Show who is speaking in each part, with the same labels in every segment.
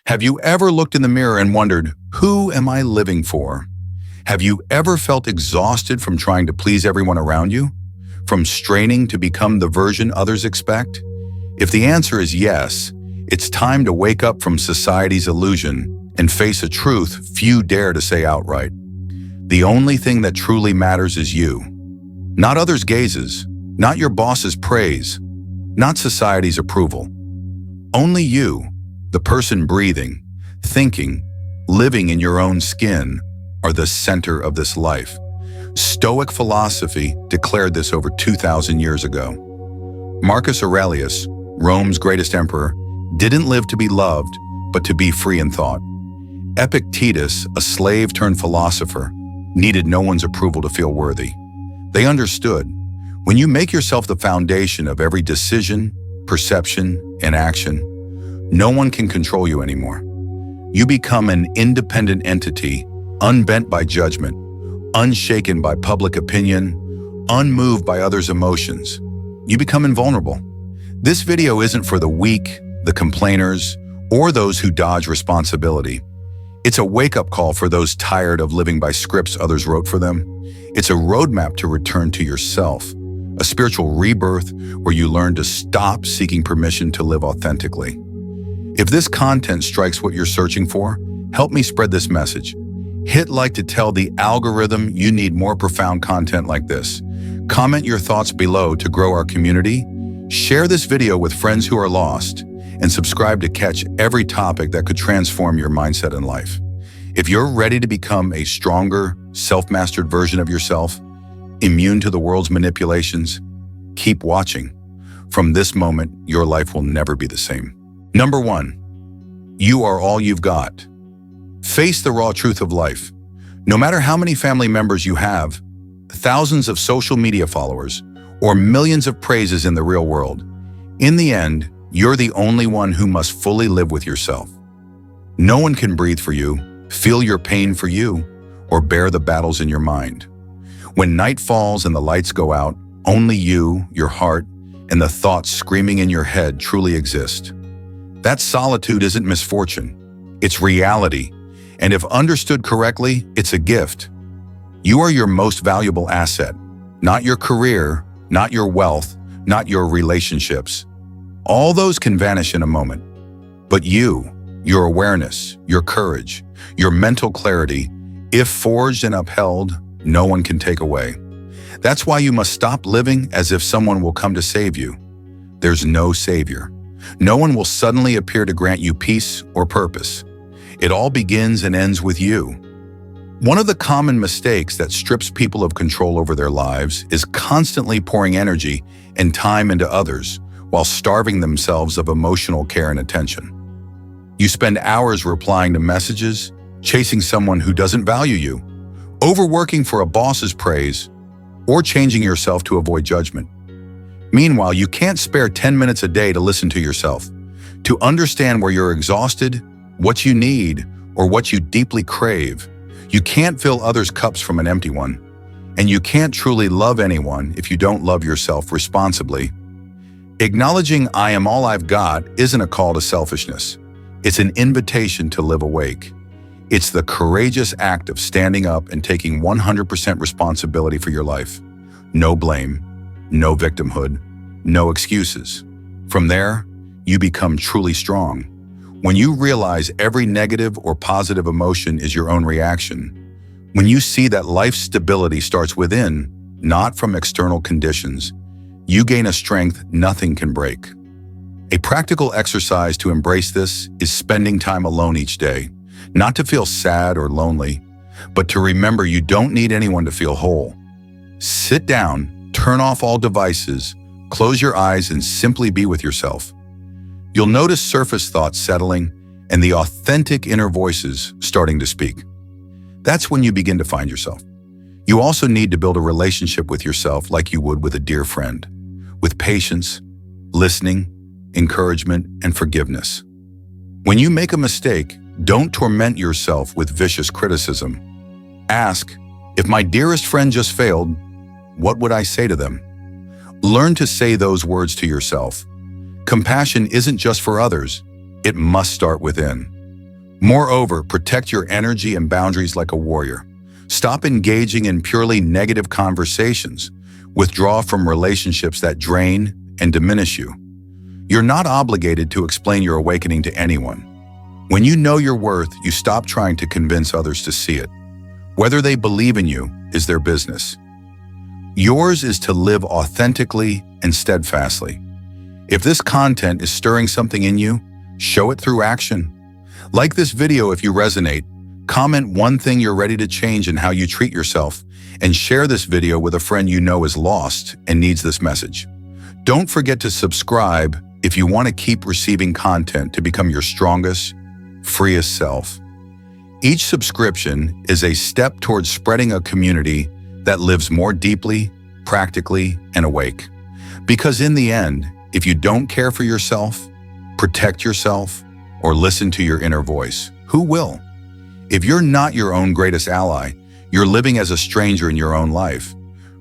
Speaker 1: Have you ever looked in the mirror and wondered, who am I living for? Have you ever felt exhausted from trying to please everyone around you? From straining to become the version others expect? If the answer is yes, it's time to wake up from society's illusion and face a truth few dare to say outright. The only thing that truly matters is you. Not others' gazes, not your boss's praise, not society's approval. Only you, the person breathing, thinking, living in your own skin, are the center of this life. Stoic philosophy declared this over 2,000 years ago. Marcus Aurelius, Rome's greatest emperor, didn't live to be loved, but to be free in thought. Epictetus, a slave turned philosopher, needed no one's approval to feel worthy. They understood, when you make yourself the foundation of every decision, perception, and action, no one can control you anymore. You become an independent entity, unbent by judgment, unshaken by public opinion, unmoved by others' emotions. You become invulnerable. This video isn't for the weak, the complainers, or those who dodge responsibility. It's a wake-up call for those tired of living by scripts others wrote for them. It's a roadmap to return to yourself, a spiritual rebirth where you learn to stop seeking permission to live authentically. If this content strikes what you're searching for, help me spread this message. Hit like to tell the algorithm you need more profound content like this. Comment your thoughts below to grow our community. Share this video with friends who are lost, and subscribe to catch every topic that could transform your mindset and life. If you're ready to become a stronger, self-mastered version of yourself, immune to the world's manipulations, keep watching. From this moment, your life will never be the same. Number 1, you are all you've got. Face the raw truth of life. No matter how many family members you have, thousands of social media followers, or millions of praises in the real world, in the end, you're the only one who must fully live with yourself. No one can breathe for you, feel your pain for you, or bear the battles in your mind. When night falls and the lights go out, only you, your heart, and the thoughts screaming in your head truly exist. That solitude isn't misfortune, it's reality, and if understood correctly, it's a gift. You are your most valuable asset, not your career, not your wealth, not your relationships. All those can vanish in a moment, but you, your awareness, your courage, your mental clarity, if forged and upheld, no one can take away. That's why you must stop living as if someone will come to save you. There's no savior. No one will suddenly appear to grant you peace or purpose. It all begins and ends with you. One of the common mistakes that strips people of control over their lives is constantly pouring energy and time into others while starving themselves of emotional care and attention. You spend hours replying to messages, chasing someone who doesn't value you, overworking for a boss's praise, or changing yourself to avoid judgment. Meanwhile, you can't spare 10 minutes a day to listen to yourself, to understand where you're exhausted, what you need, or what you deeply crave. You can't fill others' cups from an empty one, and you can't truly love anyone if you don't love yourself responsibly. Acknowledging I am all I've got isn't a call to selfishness. It's an invitation to live awake. It's the courageous act of standing up and taking 100% responsibility for your life. No blame, no victimhood, no excuses. From there, you become truly strong. When you realize every negative or positive emotion is your own reaction, when you see that life's stability starts within, not from external conditions, you gain a strength nothing can break. A practical exercise to embrace this is spending time alone each day, not to feel sad or lonely, but to remember you don't need anyone to feel whole. Sit down, turn off all devices, close your eyes, and simply be with yourself. You'll notice surface thoughts settling and the authentic inner voices starting to speak. That's when you begin to find yourself. You also need to build a relationship with yourself like you would with a dear friend, with patience, listening, encouragement, and forgiveness. When you make a mistake, don't torment yourself with vicious criticism. Ask, if my dearest friend just failed, what would I say to them? Learn to say those words to yourself. Compassion isn't just for others, it must start within. Moreover, protect your energy and boundaries like a warrior. Stop engaging in purely negative conversations. Withdraw from relationships that drain and diminish you. You're not obligated to explain your awakening to anyone. When you know your worth, you stop trying to convince others to see it. Whether they believe in you is their business. Yours is to live authentically and steadfastly. If this content is stirring something in you, show it through action. Like this video if you resonate, comment one thing you're ready to change in how you treat yourself, and share this video with a friend you know is lost and needs this message. Don't forget to subscribe if you want to keep receiving content to become your strongest, freest self. Each subscription is a step towards spreading a community that lives more deeply, practically, and awake. Because in the end, if you don't care for yourself, protect yourself, or listen to your inner voice, who will? If you're not your own greatest ally, you're living as a stranger in your own life.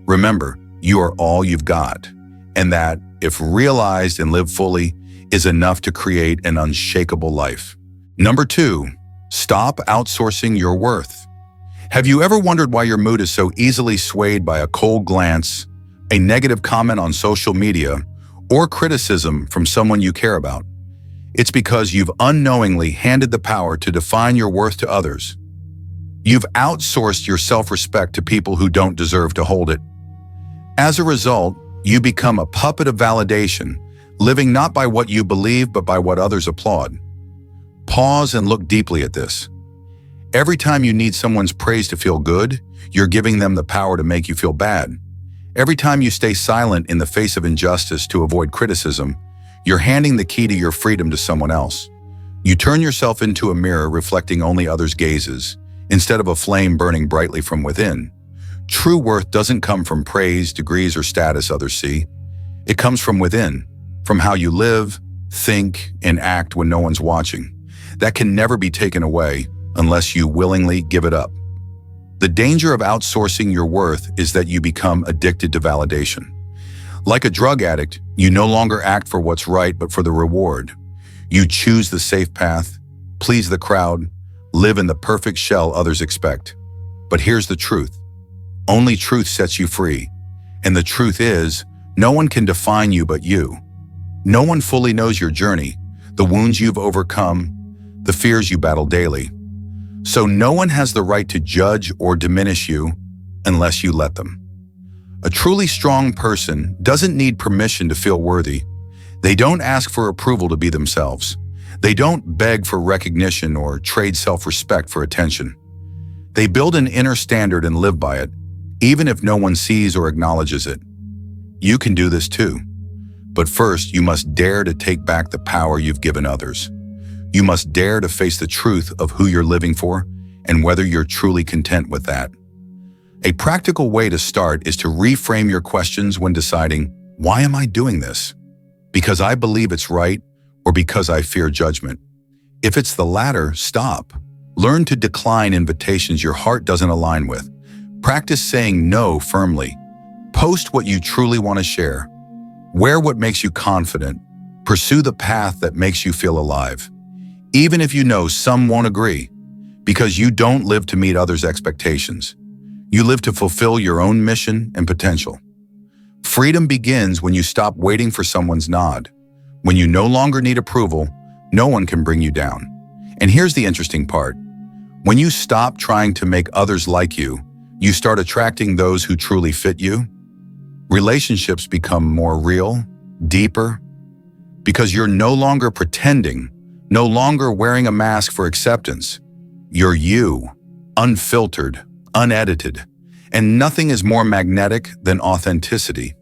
Speaker 1: Remember, you are all you've got, and that, if realized and lived fully, is enough to create an unshakable life. Number 2, stop outsourcing your worth. Have you ever wondered why your mood is so easily swayed by a cold glance, a negative comment on social media, or criticism from someone you care about? It's because you've unknowingly handed the power to define your worth to others. You've outsourced your self-respect to people who don't deserve to hold it. As a result, you become a puppet of validation, living not by what you believe but by what others applaud. Pause and look deeply at this. Every time you need someone's praise to feel good, you're giving them the power to make you feel bad. Every time you stay silent in the face of injustice to avoid criticism, you're handing the key to your freedom to someone else. You turn yourself into a mirror reflecting only others' gazes, instead of a flame burning brightly from within. True worth doesn't come from praise, degrees, or status others see. It comes from within, from how you live, think, and act when no one's watching. That can never be taken away unless you willingly give it up. The danger of outsourcing your worth is that you become addicted to validation. Like a drug addict, you no longer act for what's right but for the reward. You choose the safe path, please the crowd, live in the perfect shell others expect. But here's the truth. Only truth sets you free. And the truth is, no one can define you but you. No one fully knows your journey, the wounds you've overcome, the fears you battle daily. So no one has the right to judge or diminish you unless you let them. A truly strong person doesn't need permission to feel worthy. They don't ask for approval to be themselves. They don't beg for recognition or trade self-respect for attention. They build an inner standard and live by it, even if no one sees or acknowledges it. You can do this too. But first, you must dare to take back the power you've given others. You must dare to face the truth of who you're living for and whether you're truly content with that. A practical way to start is to reframe your questions when deciding, why am I doing this? Because I believe it's right or because I fear judgment? If it's the latter, stop. Learn to decline invitations your heart doesn't align with. Practice saying no firmly. Post what you truly want to share. Wear what makes you confident. Pursue the path that makes you feel alive. Even if you know some won't agree, because you don't live to meet others' expectations. You live to fulfill your own mission and potential. Freedom begins when you stop waiting for someone's nod. When you no longer need approval, no one can bring you down. And here's the interesting part. When you stop trying to make others like you, you start attracting those who truly fit you. Relationships become more real, deeper, because you're no longer pretending, no longer wearing a mask for acceptance. You're you, unfiltered, unedited, and nothing is more magnetic than authenticity.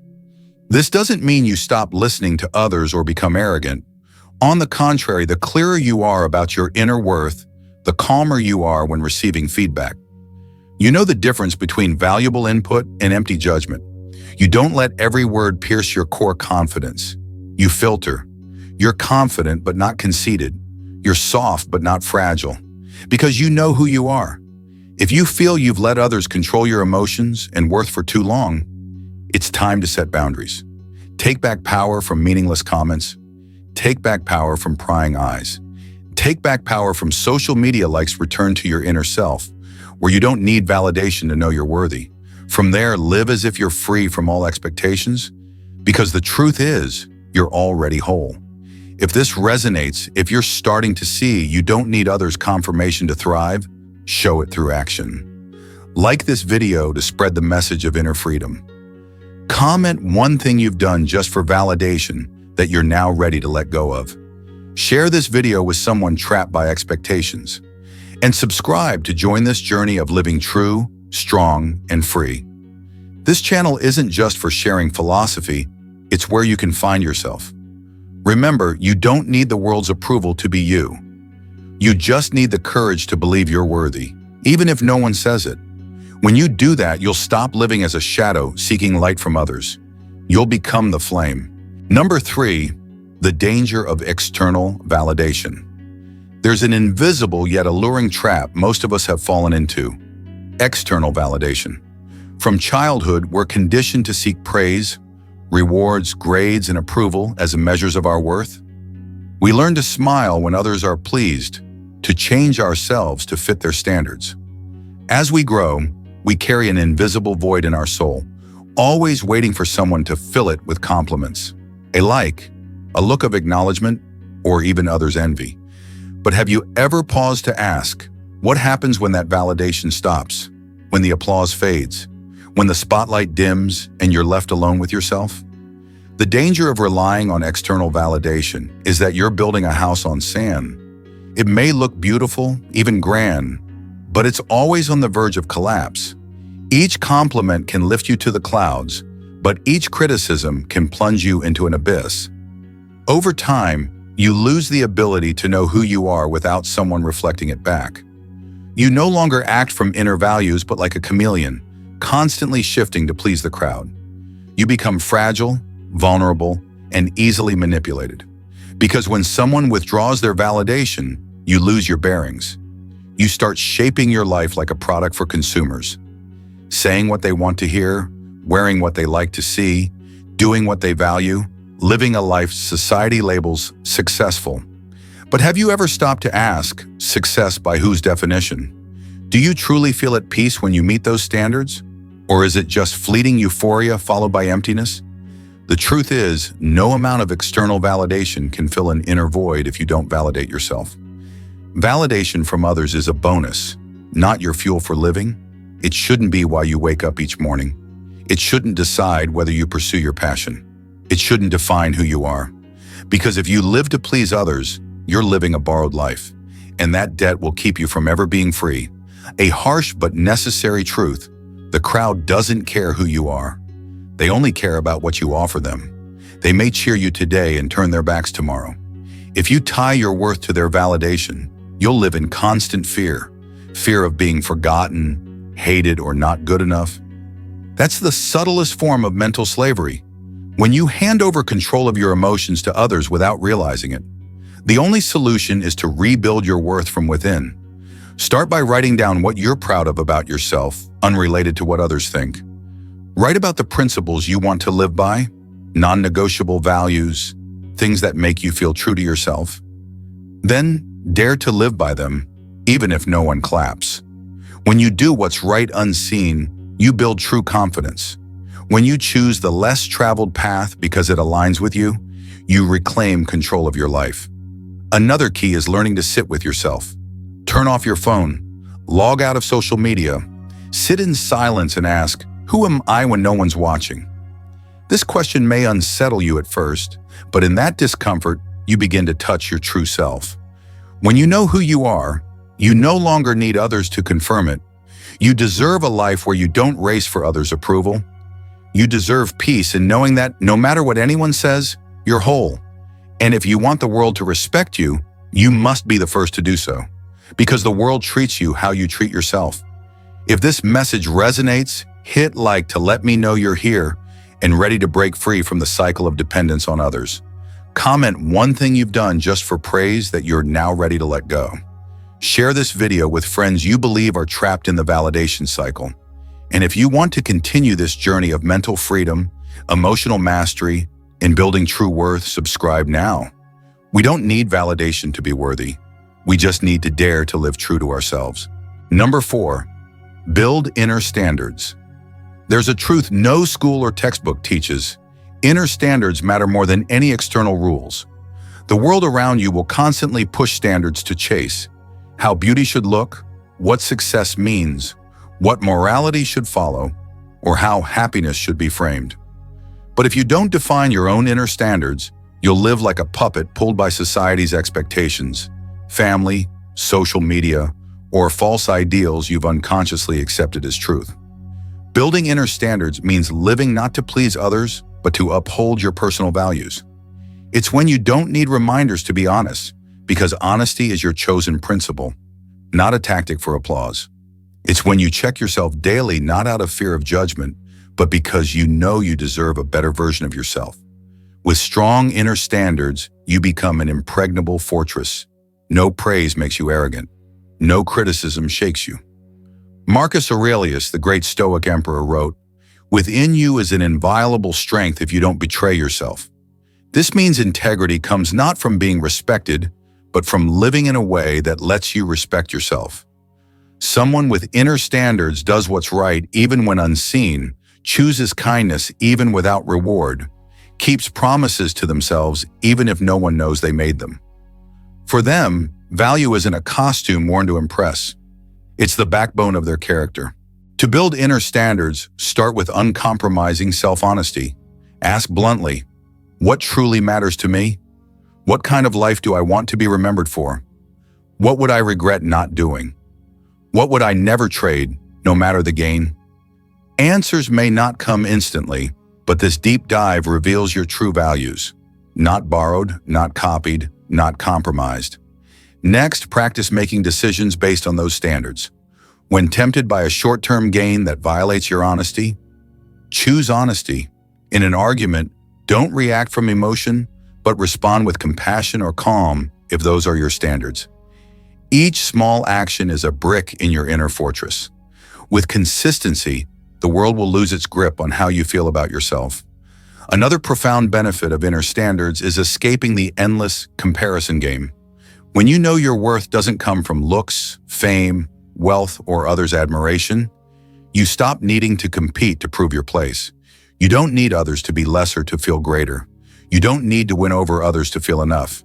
Speaker 1: This doesn't mean you stop listening to others or become arrogant. On the contrary, the clearer you are about your inner worth, the calmer you are when receiving feedback. You know the difference between valuable input and empty judgment. You don't let every word pierce your core confidence. You filter. You're confident but not conceited. You're soft but not fragile. Because you know who you are. If you feel you've let others control your emotions and worth for too long, it's time to set boundaries. Take back power from meaningless comments. Take back power from prying eyes. Take back power from social media likes. Return to your inner self, where you don't need validation to know you're worthy. From there, live as if you're free from all expectations, because the truth is, you're already whole. If this resonates, if you're starting to see you don't need others' confirmation to thrive, show it through action. Like this video to spread the message of inner freedom. Comment one thing you've done just for validation that you're now ready to let go of. Share this video with someone trapped by expectations. And subscribe to join this journey of living true, strong, and free. This channel isn't just for sharing philosophy, it's where you can find yourself. Remember, you don't need the world's approval to be you. You just need the courage to believe you're worthy, even if no one says it. When you do that, you'll stop living as a shadow seeking light from others. You'll become the flame. Number 3, the danger of external validation. There's an invisible yet alluring trap most of us have fallen into: external validation. From childhood, we're conditioned to seek praise, rewards, grades, and approval as measures of our worth. We learn to smile when others are pleased, to change ourselves to fit their standards. As we grow, we carry an invisible void in our soul, always waiting for someone to fill it with compliments, a like, a look of acknowledgement, or even others' envy. But have you ever paused to ask, what happens when that validation stops, when the applause fades, when the spotlight dims and you're left alone with yourself? The danger of relying on external validation is that you're building a house on sand. It may look beautiful, even grand, but it's always on the verge of collapse. Each compliment can lift you to the clouds, but each criticism can plunge you into an abyss. Over time, you lose the ability to know who you are without someone reflecting it back. You no longer act from inner values, but like a chameleon, constantly shifting to please the crowd. You become fragile, vulnerable, and easily manipulated. Because when someone withdraws their validation, you lose your bearings. You start shaping your life like a product for consumers, saying what they want to hear, wearing what they like to see, doing what they value, living a life society labels successful. But have you ever stopped to ask, success by whose definition? Do you truly feel at peace when you meet those standards? Or is it just fleeting euphoria followed by emptiness? The truth is, no amount of external validation can fill an inner void if you don't validate yourself. Validation from others is a bonus, not your fuel for living. It shouldn't be why you wake up each morning. It shouldn't decide whether you pursue your passion. It shouldn't define who you are. Because if you live to please others, you're living a borrowed life, and that debt will keep you from ever being free. A harsh but necessary truth: the crowd doesn't care who you are. They only care about what you offer them. They may cheer you today and turn their backs tomorrow. If you tie your worth to their validation, you'll live in constant fear. Fear of being forgotten, hated, or not good enough. That's the subtlest form of mental slavery. When you hand over control of your emotions to others without realizing it, the only solution is to rebuild your worth from within. Start by writing down what you're proud of about yourself, unrelated to what others think. Write about the principles you want to live by, non-negotiable values, things that make you feel true to yourself. Then, dare to live by them, even if no one claps. When you do what's right unseen, you build true confidence. When you choose the less traveled path because it aligns with you, you reclaim control of your life. Another key is learning to sit with yourself. Turn off your phone, log out of social media, sit in silence and ask, who am I when no one's watching? This question may unsettle you at first, but in that discomfort, you begin to touch your true self. When you know who you are, you no longer need others to confirm it. You deserve a life where you don't race for others' approval. You deserve peace in knowing that no matter what anyone says, you're whole. And if you want the world to respect you, you must be the first to do so. Because the world treats you how you treat yourself. If this message resonates, hit like to let me know you're here and ready to break free from the cycle of dependence on others. Comment one thing you've done just for praise that you're now ready to let go. Share this video with friends you believe are trapped in the validation cycle. And if you want to continue this journey of mental freedom, emotional mastery, and building true worth, subscribe now. We don't need validation to be worthy. We just need to dare to live true to ourselves. Number 4, build inner standards. There's a truth no school or textbook teaches. Inner standards matter more than any external rules. The world around you will constantly push standards to chase. How beauty should look, what success means, what morality should follow, or how happiness should be framed. But if you don't define your own inner standards, you'll live like a puppet pulled by society's expectations, family, social media, or false ideals you've unconsciously accepted as truth. Building inner standards means living not to please others, but to uphold your personal values. It's when you don't need reminders to be honest, because honesty is your chosen principle, not a tactic for applause. It's when you check yourself daily, not out of fear of judgment, but because you know you deserve a better version of yourself. With strong inner standards, you become an impregnable fortress. No praise makes you arrogant. No criticism shakes you. Marcus Aurelius, the great Stoic emperor, wrote, "Within you is an inviolable strength if you don't betray yourself." This means integrity comes not from being respected, but from living in a way that lets you respect yourself. Someone with inner standards does what's right even when unseen, chooses kindness even without reward, keeps promises to themselves even if no one knows they made them. For them, value isn't a costume worn to impress. It's the backbone of their character. To build inner standards, start with uncompromising self-honesty. Ask bluntly, what truly matters to me? What kind of life do I want to be remembered for? What would I regret not doing? What would I never trade, no matter the gain? Answers may not come instantly, but this deep dive reveals your true values. Not borrowed, not copied, not compromised. Next, practice making decisions based on those standards. When tempted by a short-term gain that violates your honesty, choose honesty. In an argument, don't react from emotion, but respond with compassion or calm if those are your standards. Each small action is a brick in your inner fortress. With consistency, the world will lose its grip on how you feel about yourself. Another profound benefit of inner standards is escaping the endless comparison game. When you know your worth doesn't come from looks, fame, wealth, or others' admiration, you stop needing to compete to prove your place. You don't need others to be lesser to feel greater. You don't need to win over others to feel enough.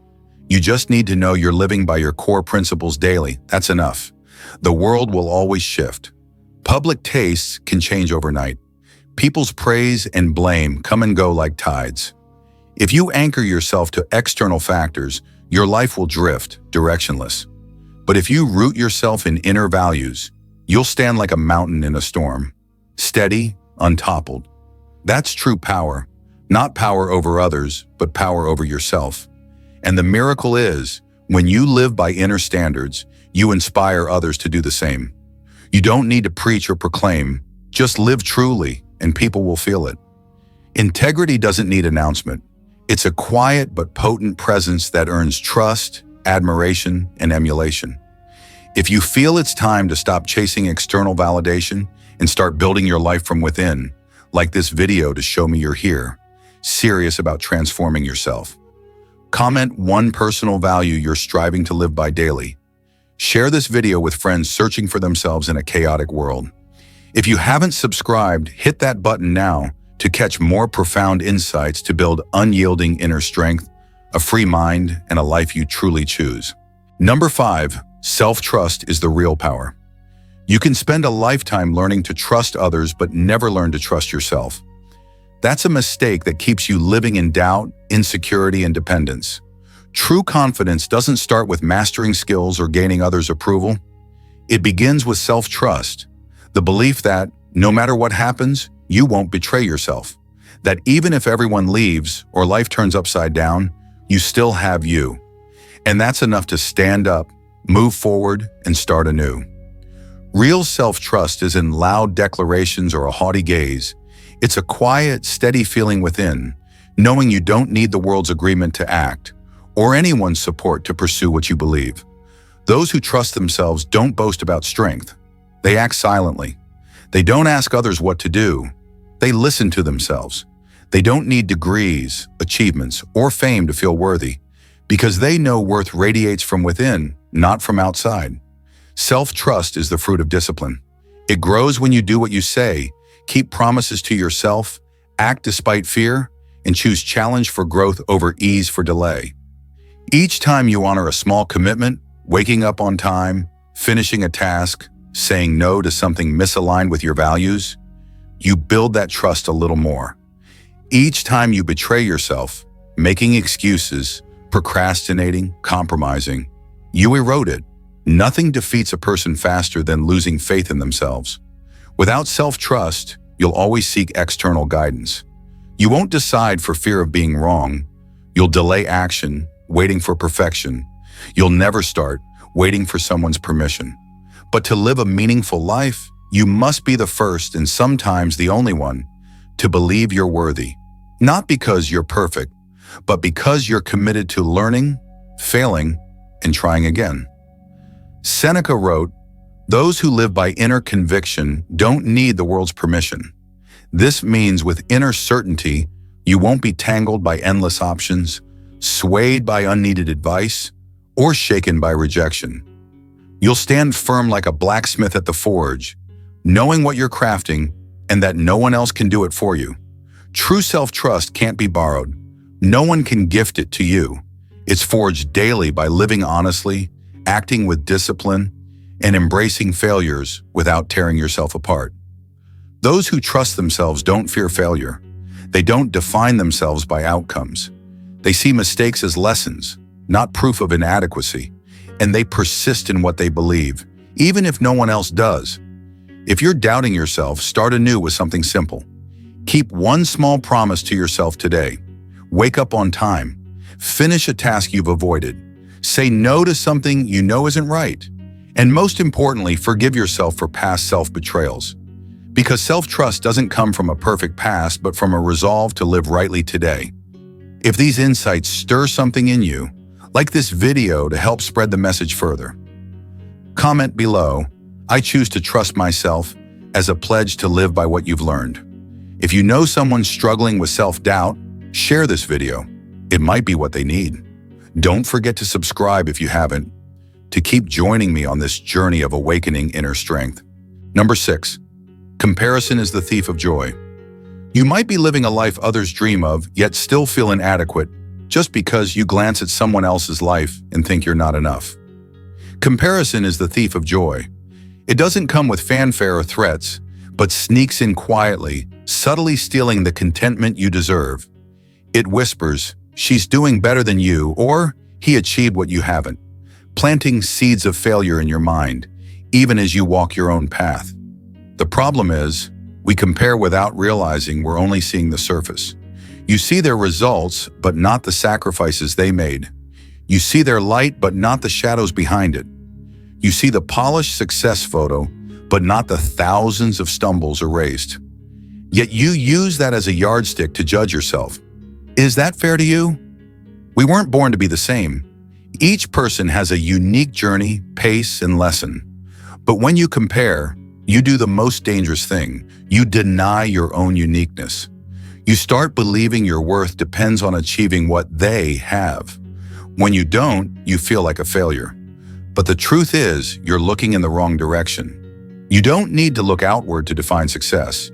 Speaker 1: You just need to know you're living by your core principles daily. That's enough. The world will always shift. Public tastes can change overnight. People's praise and blame come and go like tides. If you anchor yourself to external factors, your life will drift, directionless. But if you root yourself in inner values, you'll stand like a mountain in a storm, steady, untoppled. That's true power, not power over others, but power over yourself. And the miracle is, when you live by inner standards, you inspire others to do the same. You don't need to preach or proclaim, just live truly, and people will feel it. Integrity doesn't need announcement. It's a quiet but potent presence that earns trust, admiration, and emulation. If you feel it's time to stop chasing external validation and start building your life from within, like this video to show me you're here, serious about transforming yourself. Comment one personal value you're striving to live by daily. Share this video with friends searching for themselves in a chaotic world. If you haven't subscribed, hit that button now to catch more profound insights to build unyielding inner strength, a free mind, and a life you truly choose. Number 5, self-trust is the real power. You can spend a lifetime learning to trust others but never learn to trust yourself. That's a mistake that keeps you living in doubt, insecurity, and dependence. True confidence doesn't start with mastering skills or gaining others' approval. It begins with self-trust, the belief that, no matter what happens, you won't betray yourself. That even if everyone leaves or life turns upside down, you still have you. And that's enough to stand up, move forward, and start anew. Real self-trust isn't loud declarations or a haughty gaze. It's a quiet, steady feeling within, knowing you don't need the world's agreement to act, or anyone's support to pursue what you believe. Those who trust themselves don't boast about strength. They act silently. They don't ask others what to do. They listen to themselves. They don't need degrees, achievements, or fame to feel worthy, because they know worth radiates from within, not from outside. Self-trust is the fruit of discipline. It grows when you do what you say, keep promises to yourself, act despite fear, and choose challenge for growth over ease for delay. Each time you honor a small commitment, waking up on time, finishing a task, saying no to something misaligned with your values, you build that trust a little more. Each time you betray yourself, making excuses, procrastinating, compromising, you erode it. Nothing defeats a person faster than losing faith in themselves. Without self-trust, you'll always seek external guidance. You won't decide for fear of being wrong. You'll delay action, waiting for perfection. You'll never start, waiting for someone's permission. But to live a meaningful life, you must be the first and sometimes the only one to believe you're worthy. Not because you're perfect, but because you're committed to learning, failing, and trying again. Seneca wrote, "Those who live by inner conviction don't need the world's permission." This means with inner certainty, you won't be tangled by endless options, swayed by unneeded advice, or shaken by rejection. You'll stand firm like a blacksmith at the forge, knowing what you're crafting and that no one else can do it for you. True self-trust can't be borrowed. No one can gift it to you. It's forged daily by living honestly, acting with discipline, and embracing failures without tearing yourself apart. Those who trust themselves don't fear failure. They don't define themselves by outcomes. They see mistakes as lessons, not proof of inadequacy, and they persist in what they believe, even if no one else does. If you're doubting yourself, start anew with something simple. Keep one small promise to yourself today. Wake up on time. Finish a task you've avoided. Say no to something you know isn't right. And most importantly, forgive yourself for past self-betrayals. Because self-trust doesn't come from a perfect past, but from a resolve to live rightly today. If these insights stir something in you, like this video to help spread the message further. Comment below, "I choose to trust myself," as a pledge to live by what you've learned. If you know someone struggling with self-doubt, share this video. It might be what they need. Don't forget to subscribe if you haven't, to keep joining me on this journey of awakening inner strength. Number 6. Comparison is the thief of joy. You might be living a life others dream of, yet still feel inadequate, just because you glance at someone else's life and think you're not enough. Comparison is the thief of joy. It doesn't come with fanfare or threats, but sneaks in quietly, subtly stealing the contentment you deserve. It whispers, "She's doing better than you," or "He achieved what you haven't," planting seeds of failure in your mind, even as you walk your own path. The problem is, we compare without realizing we're only seeing the surface. You see their results, but not the sacrifices they made. You see their light, but not the shadows behind it. You see the polished success photo, but not the thousands of stumbles erased. Yet you use that as a yardstick to judge yourself. Is that fair to you? We weren't born to be the same. Each person has a unique journey, pace, and lesson. But when you compare, you do the most dangerous thing. You deny your own uniqueness. You start believing your worth depends on achieving what they have. When you don't, you feel like a failure. But the truth is, you're looking in the wrong direction. You don't need to look outward to define success.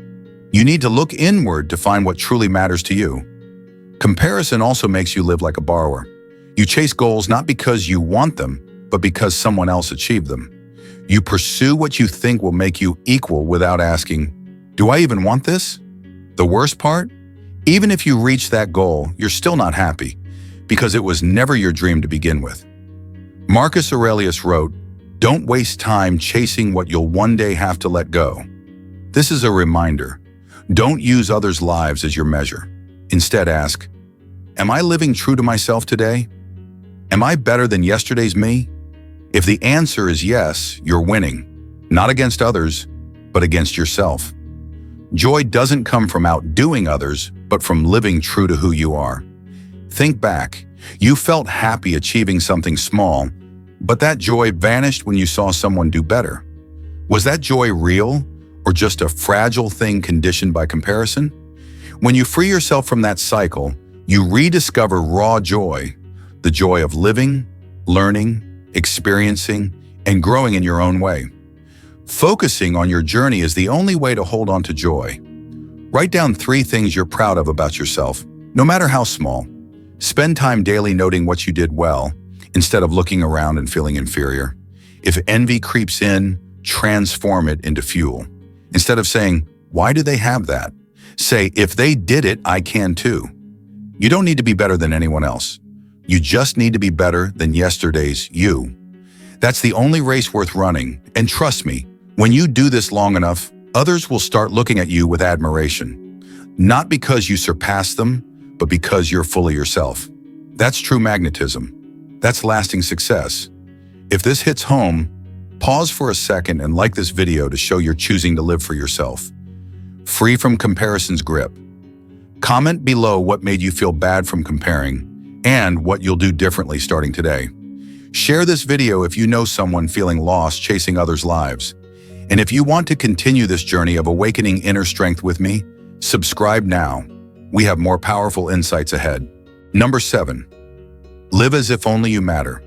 Speaker 1: You need to look inward to find what truly matters to you. Comparison also makes you live like a borrower. You chase goals not because you want them, but because someone else achieved them. You pursue what you think will make you equal without asking, "Do I even want this?" The worst part? Even if you reach that goal, you're still not happy, because it was never your dream to begin with. Marcus Aurelius wrote, "Don't waste time chasing what you'll one day have to let go." This is a reminder. Don't use others' lives as your measure. Instead ask, "Am I living true to myself today? Am I better than yesterday's me?" If the answer is yes, you're winning, not against others, but against yourself. Joy doesn't come from outdoing others, but from living true to who you are. Think back. You felt happy achieving something small, but that joy vanished when you saw someone do better. Was that joy real, or just a fragile thing conditioned by comparison? When you free yourself from that cycle, you rediscover raw joy, the joy of living, learning, experiencing, and growing in your own way. Focusing on your journey is the only way to hold on to joy. Write down 3 things you're proud of about yourself, no matter how small. Spend time daily noting what you did well, instead of looking around and feeling inferior. If envy creeps in, transform it into fuel. Instead of saying, "Why do they have that?" say, "If they did it, I can too." You don't need to be better than anyone else. You just need to be better than yesterday's you. That's the only race worth running, and trust me, when you do this long enough, others will start looking at you with admiration. Not because you surpass them, but because you're fully yourself. That's true magnetism. That's lasting success. If this hits home, pause for a second and like this video to show you're choosing to live for yourself. Free from comparison's grip. Comment below what made you feel bad from comparing and what you'll do differently starting today. Share this video if you know someone feeling lost chasing others' lives. And if you want to continue this journey of awakening inner strength with me, subscribe now. We have more powerful insights ahead. Number 7. Live as if only you matter.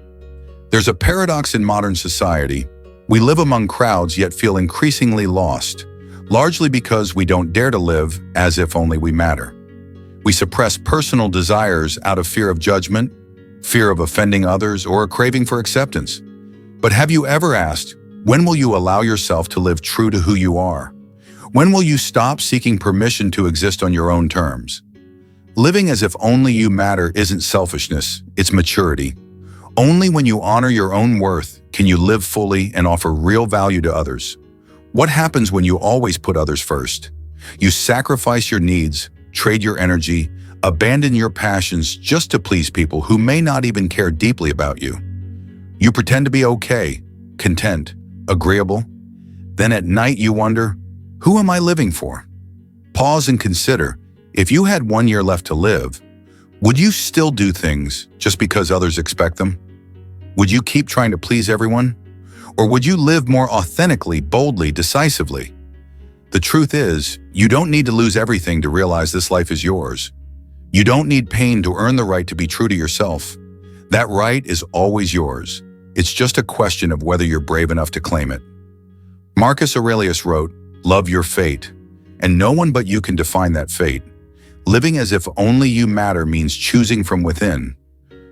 Speaker 1: There's a paradox in modern society. We live among crowds yet feel increasingly lost, largely because we don't dare to live as if only we matter. We suppress personal desires out of fear of judgment, fear of offending others, or a craving for acceptance. But have you ever asked, when will you allow yourself to live true to who you are? When will you stop seeking permission to exist on your own terms? Living as if only you matter isn't selfishness, it's maturity. Only when you honor your own worth can you live fully and offer real value to others. What happens when you always put others first? You sacrifice your needs, trade your energy, abandon your passions just to please people who may not even care deeply about you. You pretend to be okay, content, agreeable. Then at night you wonder, who am I living for? Pause and consider, if you had 1 year left to live, would you still do things just because others expect them? Would you keep trying to please everyone? Or would you live more authentically, boldly, decisively? The truth is, you don't need to lose everything to realize this life is yours. You don't need pain to earn the right to be true to yourself. That right is always yours. It's just a question of whether you're brave enough to claim it. Marcus Aurelius wrote, "Love your fate," and no one but you can define that fate. Living as if only you matter means choosing from within.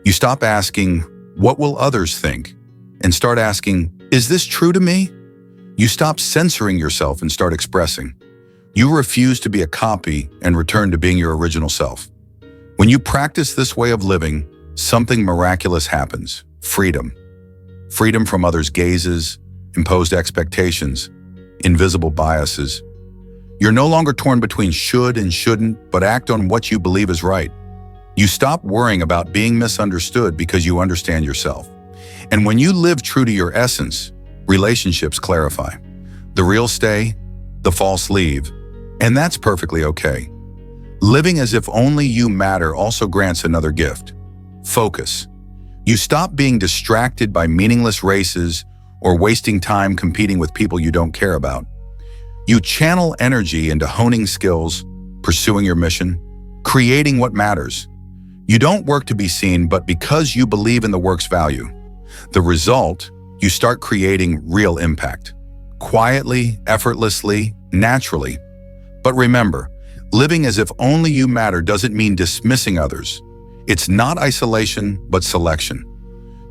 Speaker 1: You stop asking, "What will others think?" and start asking, "Is this true to me?" You stop censoring yourself and start expressing. You refuse to be a copy and return to being your original self. When you practice this way of living, something miraculous happens. Freedom. Freedom from others' gazes, imposed expectations, invisible biases. You're no longer torn between should and shouldn't, but act on what you believe is right. You stop worrying about being misunderstood because you understand yourself. And when you live true to your essence, relationships clarify. The real stay, the false leave, and that's perfectly okay. Living as if only you matter also grants another gift: focus. You stop being distracted by meaningless races or wasting time competing with people you don't care about. You channel energy into honing skills, pursuing your mission, creating what matters. You don't work to be seen, but because you believe in the work's value. The result, you start creating real impact. Quietly, effortlessly, naturally. But remember, living as if only you matter doesn't mean dismissing others. It's not isolation, but selection.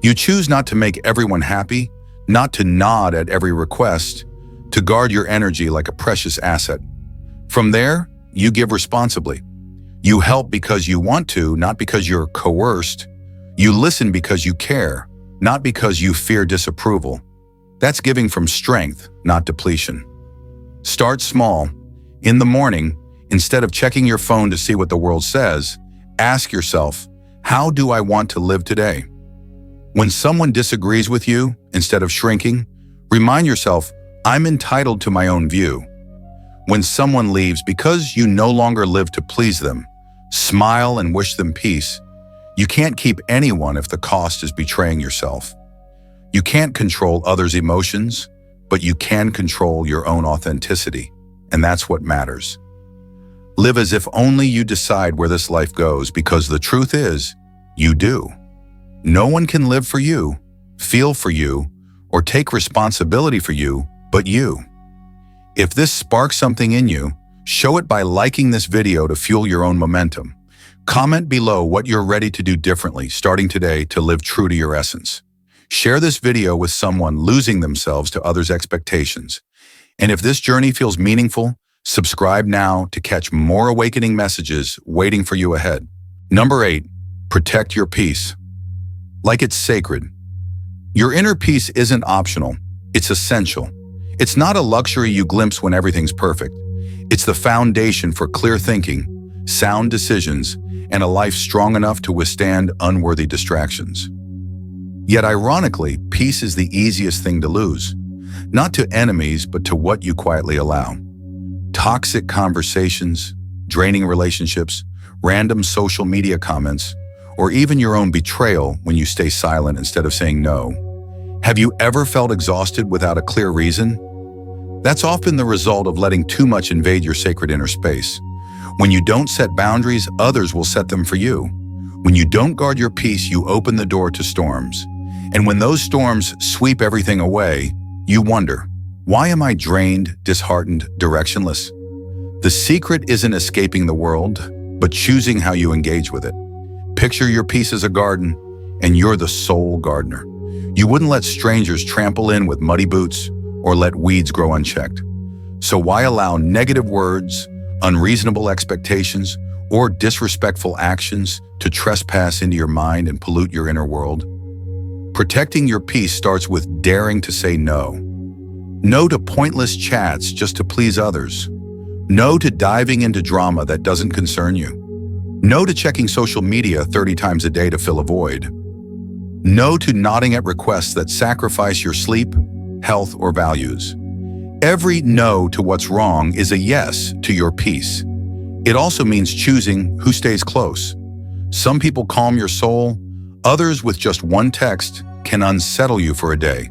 Speaker 1: You choose not to make everyone happy, not to nod at every request, to guard your energy like a precious asset. From there, you give responsibly. You help because you want to, not because you're coerced. You listen because you care, not because you fear disapproval. That's giving from strength, not depletion. Start small. In the morning, instead of checking your phone to see what the world says, ask yourself, how do I want to live today? When someone disagrees with you, instead of shrinking, remind yourself, I'm entitled to my own view. When someone leaves because you no longer live to please them, smile and wish them peace. You can't keep anyone if the cost is betraying yourself. You can't control others' emotions, but you can control your own authenticity, and that's what matters. Live as if only you decide where this life goes, because the truth is, you do. No one can live for you. feel for you, or take responsibility for you, but you. If this sparks something in you, show it by liking this video to fuel your own momentum. Comment below what you're ready to do differently starting today to live true to your essence. Share this video with someone losing themselves to others' expectations. And if this journey feels meaningful, subscribe now to catch more awakening messages waiting for you ahead. Number 8, protect your peace. Like it's sacred. Your inner peace isn't optional, it's essential. It's not a luxury you glimpse when everything's perfect. It's the foundation for clear thinking, sound decisions, and a life strong enough to withstand unworthy distractions. Yet ironically, peace is the easiest thing to lose. Not to enemies, but to what you quietly allow. Toxic conversations, draining relationships, random social media comments, or even your own betrayal when you stay silent instead of saying no. Have you ever felt exhausted without a clear reason? That's often the result of letting too much invade your sacred inner space. When you don't set boundaries, others will set them for you. When you don't guard your peace, you open the door to storms. And when those storms sweep everything away, you wonder, why am I drained, disheartened, directionless? The secret isn't escaping the world, but choosing how you engage with it. Picture your peace as a garden, and you're the sole gardener. You wouldn't let strangers trample in with muddy boots or let weeds grow unchecked. So why allow negative words, unreasonable expectations, or disrespectful actions to trespass into your mind and pollute your inner world? Protecting your peace starts with daring to say no. No to pointless chats just to please others. No to diving into drama that doesn't concern you. No to checking social media 30 times a day to fill a void. No to nodding at requests that sacrifice your sleep, health, or values. Every no to what's wrong is a yes to your peace. It also means choosing who stays close. Some people calm your soul, others with just one text can unsettle you for a day.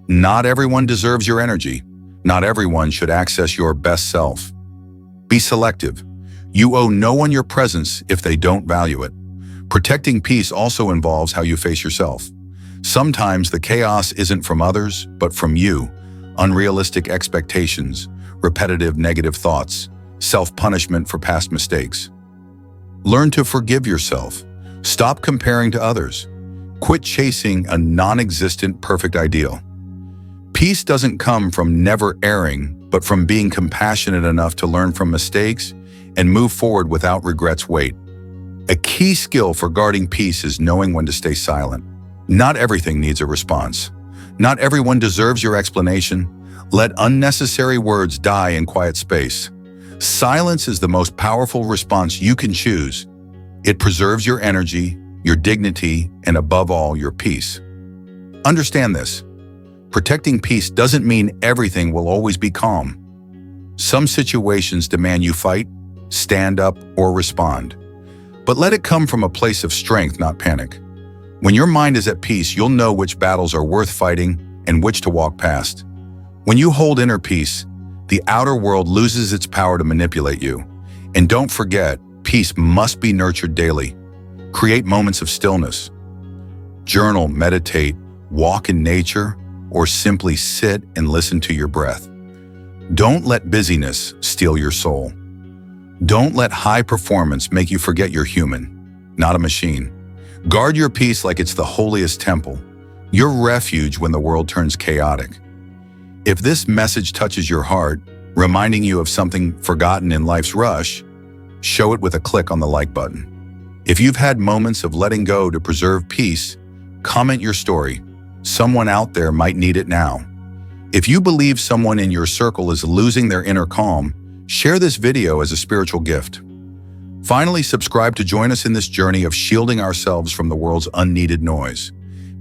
Speaker 1: Not everyone deserves your energy. Not everyone should access your best self. Be selective. You owe no one your presence if they don't value it. Protecting peace also involves how you face yourself. Sometimes the chaos isn't from others, but from you. Unrealistic expectations, repetitive negative thoughts, self-punishment for past mistakes. Learn to forgive yourself. Stop comparing to others. Quit chasing a non-existent perfect ideal. Peace doesn't come from never erring, but from being compassionate enough to learn from mistakes and move forward without regrets. A key skill for guarding peace is knowing when to stay silent. Not everything needs a response. Not everyone deserves your explanation. Let unnecessary words die in quiet space. Silence is the most powerful response you can choose. It preserves your energy, your dignity, and above all, your peace. Understand this. Protecting peace doesn't mean everything will always be calm. Some situations demand you fight, stand up, or respond. But let it come from a place of strength, not panic. When your mind is at peace, you'll know which battles are worth fighting and which to walk past. When you hold inner peace, the outer world loses its power to manipulate you. And don't forget, peace must be nurtured daily. Create moments of stillness. Journal, meditate, walk in nature, or simply sit and listen to your breath. Don't let busyness steal your soul. Don't let high performance make you forget you're human, not a machine. Guard your peace like it's the holiest temple, your refuge when the world turns chaotic. If this message touches your heart, reminding you of something forgotten in life's rush, show it with a click on the like button. If you've had moments of letting go to preserve peace, comment your story. Someone out there might need it now. If you believe someone in your circle is losing their inner calm, share this video as a spiritual gift. Finally, subscribe to join us in this journey of shielding ourselves from the world's unneeded noise.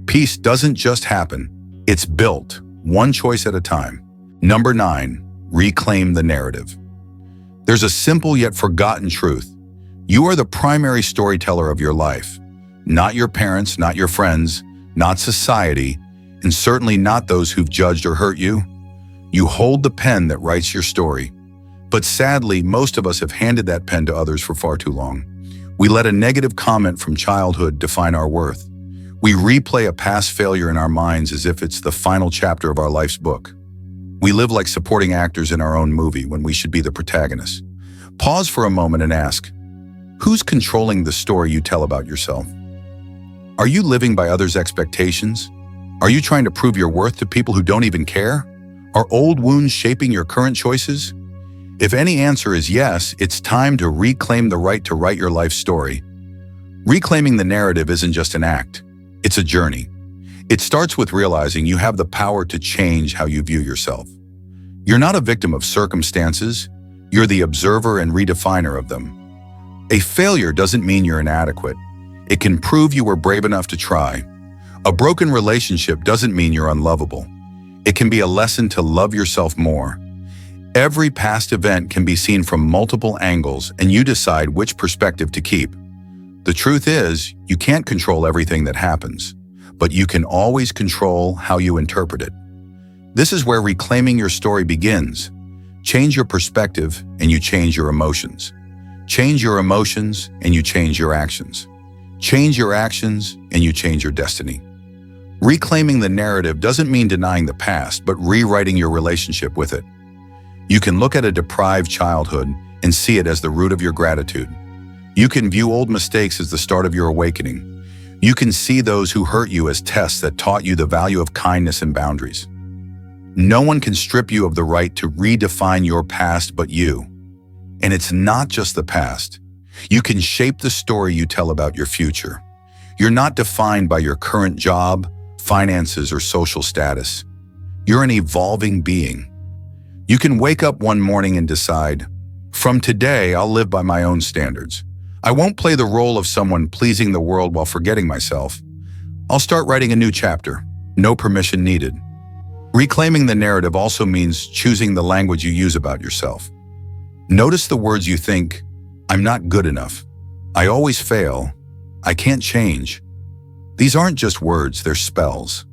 Speaker 1: Peace doesn't just happen, it's built, one choice at a time. Number 9, reclaim the narrative. There's a simple yet forgotten truth. You are the primary storyteller of your life. Not your parents, not your friends, not society, and certainly not those who've judged or hurt you. You hold the pen that writes your story. But sadly, most of us have handed that pen to others for far too long. We let a negative comment from childhood define our worth. We replay a past failure in our minds as if it's the final chapter of our life's book. We live like supporting actors in our own movie when we should be the protagonists. Pause for a moment and ask, who's controlling the story you tell about yourself? Are you living by others' expectations? Are you trying to prove your worth to people who don't even care? Are old wounds shaping your current choices? If any answer is yes, it's time to reclaim the right to write your life story. Reclaiming the narrative isn't just an act, it's a journey. It starts with realizing you have the power to change how you view yourself. You're not a victim of circumstances, you're the observer and redefiner of them. A failure doesn't mean you're inadequate. It can prove you were brave enough to try. A broken relationship doesn't mean you're unlovable. It can be a lesson to love yourself more. Every past event can be seen from multiple angles, and you decide which perspective to keep. The truth is, you can't control everything that happens, but you can always control how you interpret it. This is where reclaiming your story begins. Change your perspective, and you change your emotions. Change your emotions, and you change your actions. Change your actions, and you change your destiny. Reclaiming the narrative doesn't mean denying the past, but rewriting your relationship with it. You can look at a deprived childhood and see it as the root of your gratitude. You can view old mistakes as the start of your awakening. You can see those who hurt you as tests that taught you the value of kindness and boundaries. No one can strip you of the right to redefine your past but you. And it's not just the past. You can shape the story you tell about your future. You're not defined by your current job, finances, or social status. You're an evolving being. You can wake up one morning and decide, from today, I'll live by my own standards. I won't play the role of someone pleasing the world while forgetting myself. I'll start writing a new chapter, no permission needed. Reclaiming the narrative also means choosing the language you use about yourself. Notice the words you think, I'm not good enough. I always fail. I can't change. These aren't just words, they're spells.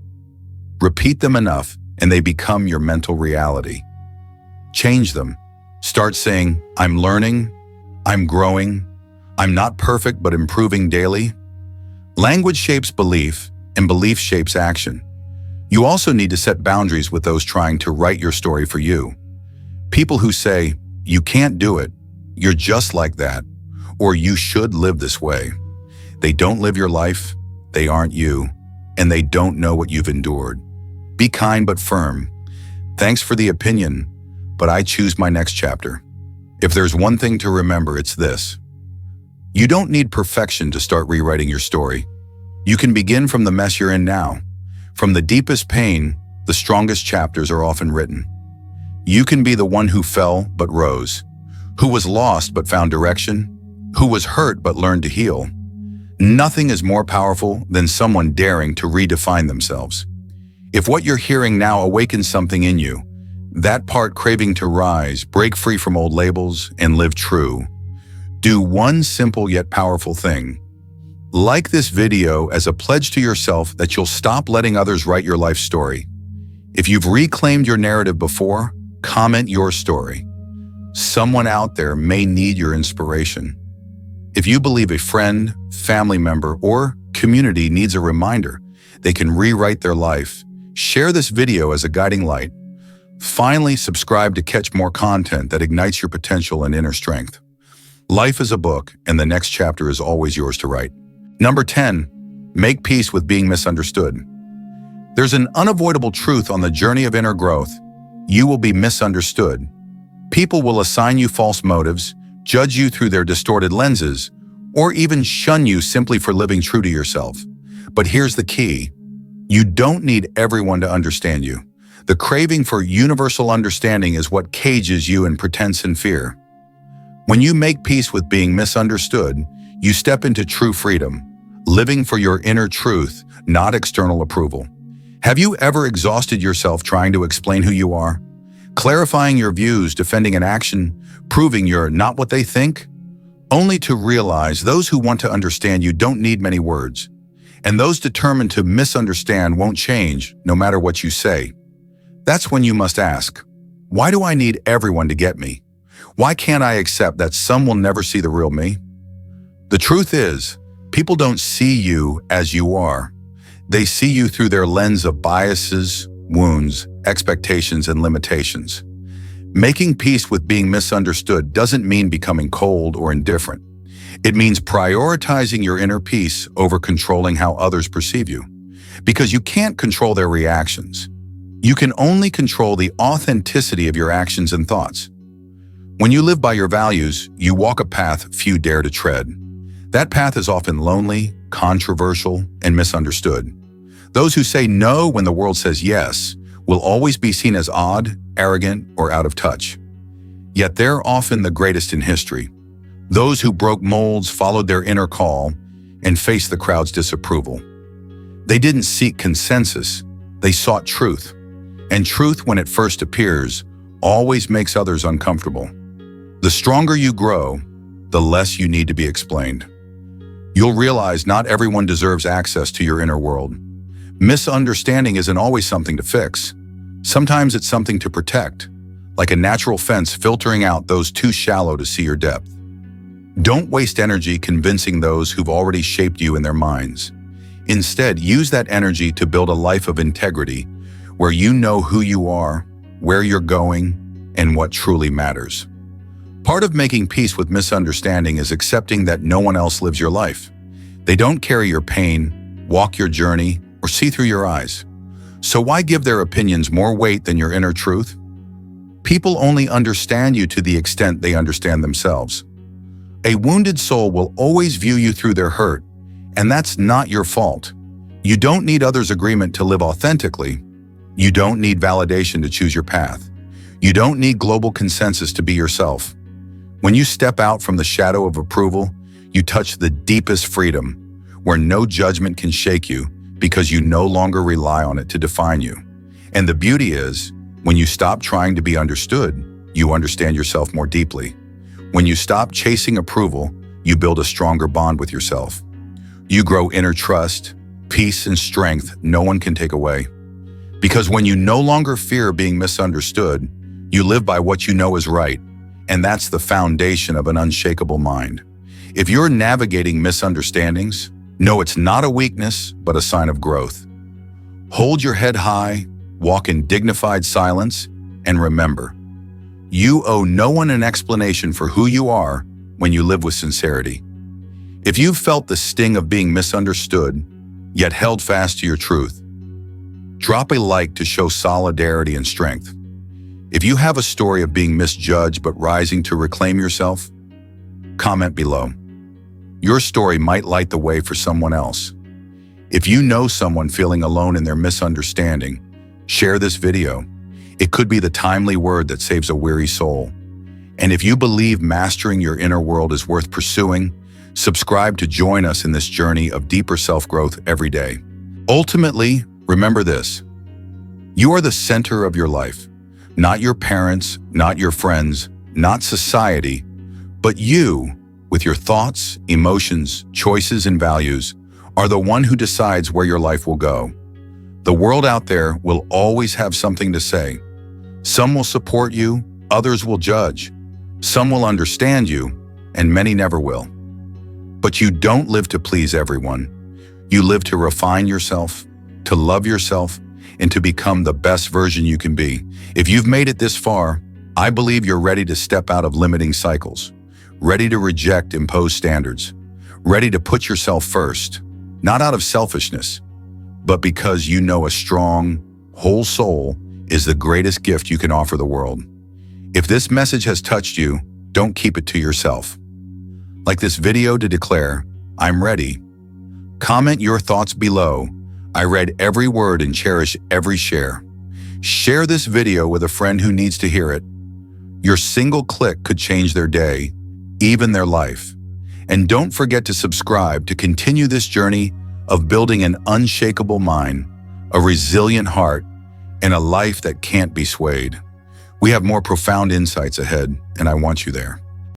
Speaker 1: Repeat them enough and they become your mental reality. Change them. Start saying, I'm learning, I'm growing, I'm not perfect but improving daily. Language shapes belief, and belief shapes action. You also need to set boundaries with those trying to write your story for you. People who say, you can't do it, you're just like that, or you should live this way. They don't live your life, they aren't you, and they don't know what you've endured. Be kind but firm. Thanks for the opinion, but I choose my next chapter. If there's one thing to remember, it's this. You don't need perfection to start rewriting your story. You can begin from the mess you're in now. From the deepest pain, the strongest chapters are often written. You can be the one who fell but rose, who was lost but found direction, who was hurt but learned to heal. Nothing is more powerful than someone daring to redefine themselves. If what you're hearing now awakens something in you, that part craving to rise, break free from old labels, and live true, do one simple yet powerful thing. Like this video as a pledge to yourself that you'll stop letting others write your life story. If you've reclaimed your narrative before, comment your story. Someone out there may need your inspiration. If you believe a friend, family member, or community needs a reminder they can rewrite their life, share this video as a guiding light. Finally, subscribe to catch more content that ignites your potential and inner strength. Life is a book, and the next chapter is always yours to write. Number 10, make peace with being misunderstood. There's an unavoidable truth on the journey of inner growth. You will be misunderstood. People will assign you false motives, judge you through their distorted lenses, or even shun you simply for living true to yourself. But here's the key. You don't need everyone to understand you. The craving for universal understanding is what cages you in pretense and fear. When you make peace with being misunderstood, you step into true freedom, living for your inner truth, not external approval. Have you ever exhausted yourself trying to explain who you are? Clarifying your views, defending an action, proving you're not what they think? Only to realize those who want to understand you don't need many words, and those determined to misunderstand won't change no matter what you say. That's when you must ask, why do I need everyone to get me? Why can't I accept that some will never see the real me? The truth is, people don't see you as you are. They see you through their lens of biases, wounds, expectations, and limitations. Making peace with being misunderstood doesn't mean becoming cold or indifferent. It means prioritizing your inner peace over controlling how others perceive you. Because you can't control their reactions. You can only control the authenticity of your actions and thoughts. When you live by your values, you walk a path few dare to tread. That path is often lonely, controversial, and misunderstood. Those who say no when the world says yes will always be seen as odd, arrogant, or out of touch. Yet they're often the greatest in history. Those who broke molds, followed their inner call, and faced the crowd's disapproval. They didn't seek consensus, they sought truth. And truth, when it first appears, always makes others uncomfortable. The stronger you grow, the less you need to be explained. You'll realize not everyone deserves access to your inner world. Misunderstanding isn't always something to fix. Sometimes it's something to protect, like a natural fence filtering out those too shallow to see your depth. Don't waste energy convincing those who've already shaped you in their minds. Instead, use that energy to build a life of integrity where you know who you are, where you're going, and what truly matters. Part of making peace with misunderstanding is accepting that no one else lives your life. They don't carry your pain, walk your journey, or see through your eyes. So why give their opinions more weight than your inner truth? People only understand you to the extent they understand themselves. A wounded soul will always view you through their hurt, and that's not your fault. You don't need others' agreement to live authentically. You don't need validation to choose your path. You don't need global consensus to be yourself. When you step out from the shadow of approval, you touch the deepest freedom, where no judgment can shake you because you no longer rely on it to define you. And the beauty is, when you stop trying to be understood, you understand yourself more deeply. When you stop chasing approval, you build a stronger bond with yourself. You grow inner trust, peace, and strength no one can take away. Because when you no longer fear being misunderstood, you live by what you know is right, and that's the foundation of an unshakable mind. If you're navigating misunderstandings, know it's not a weakness, but a sign of growth. Hold your head high, walk in dignified silence, and remember, you owe no one an explanation for who you are when you live with sincerity. If you've felt the sting of being misunderstood, yet held fast to your truth, drop a like to show solidarity and strength. If you have a story of being misjudged but rising to reclaim yourself, comment below. Your story might light the way for someone else. If you know someone feeling alone in their misunderstanding, share this video. It could be the timely word that saves a weary soul. And if you believe mastering your inner world is worth pursuing, subscribe to join us in this journey of deeper self-growth every day. Ultimately, remember this: you are the center of your life, not your parents, not your friends, not society, but you, with your thoughts, emotions, choices, and values, are the one who decides where your life will go. The world out there will always have something to say. Some will support you, others will judge. Some will understand you, and many never will. But you don't live to please everyone. You live to refine yourself, to love yourself, and to become the best version you can be. If you've made it this far, I believe you're ready to step out of limiting cycles, ready to reject imposed standards, ready to put yourself first, not out of selfishness, but because you know a strong, whole soul is the greatest gift you can offer the world. If this message has touched you, don't keep it to yourself. Like this video to declare, "I'm ready." Comment your thoughts below. I read every word and cherish every share. Share this video with a friend who needs to hear it. Your single click could change their day, even their life. And don't forget to subscribe to continue this journey of building an unshakable mind, a resilient heart, and a life that can't be swayed. We have more profound insights ahead, and I want you there.